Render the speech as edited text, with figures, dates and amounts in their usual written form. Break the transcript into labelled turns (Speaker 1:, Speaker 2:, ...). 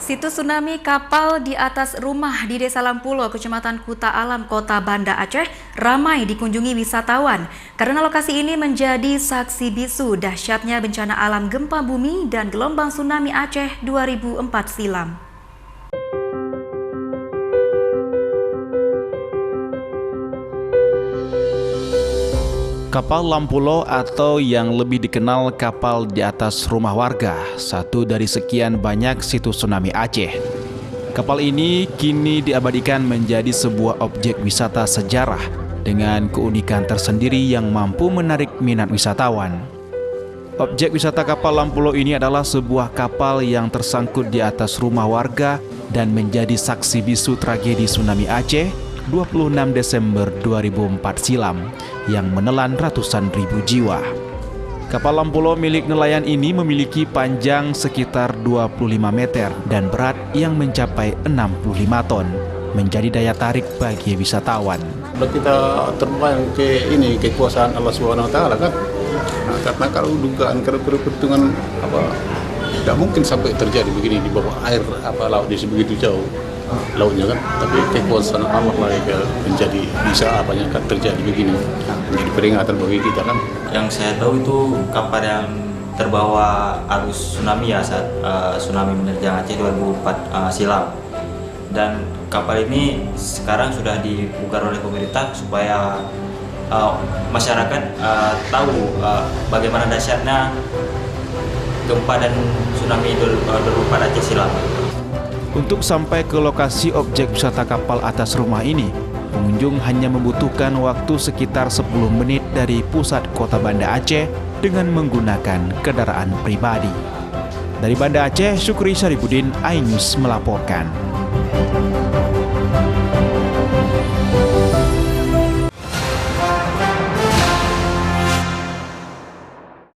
Speaker 1: Situs tsunami kapal di atas rumah di Desa Lampulo, Kecamatan Kuta Alam, Kota Banda Aceh, ramai dikunjungi wisatawan karena lokasi ini menjadi saksi bisu dahsyatnya bencana alam gempa bumi dan gelombang tsunami Aceh 2004 silam.
Speaker 2: Kapal Lampulo atau yang lebih dikenal kapal di atas rumah warga, satu dari sekian banyak situs tsunami Aceh. Kapal ini kini diabadikan menjadi sebuah objek wisata sejarah dengan keunikan tersendiri yang mampu menarik minat wisatawan. Objek wisata kapal Lampulo ini adalah sebuah kapal yang tersangkut di atas rumah warga dan menjadi saksi bisu tragedi tsunami Aceh 26 Desember 2004 silam yang menelan ratusan ribu jiwa. Kapal Lampulo milik nelayan ini memiliki panjang sekitar 25 meter dan berat yang mencapai 65 ton, menjadi daya tarik bagi wisatawan.
Speaker 3: Kalau kita terbayang ke kekuasaan Allah Subhanahu wa taala kan. Nah, karena kalau dugaan perhitungan tidak mungkin sampai terjadi begini di bawah air laut di sebegitu jauh lautnya kan, tapi kekuasaan Allah lah yang menjadi bisa kan terjadi begini, menjadi peringatan bagi kita kan.
Speaker 4: Yang saya tahu itu kapal yang terbawa arus tsunami ya saat tsunami menerjang Aceh 2004 silam, dan kapal ini sekarang sudah dibuka oleh pemerintah supaya masyarakat tahu bagaimana dahsyatnya gempa dan tsunami 2004 Aceh silam.
Speaker 2: Untuk sampai ke lokasi objek wisata kapal atas rumah ini, pengunjung hanya membutuhkan waktu sekitar 10 menit dari pusat kota Banda Aceh dengan menggunakan kendaraan pribadi. Dari Banda Aceh, Syukri Syarifuddin, iNews melaporkan.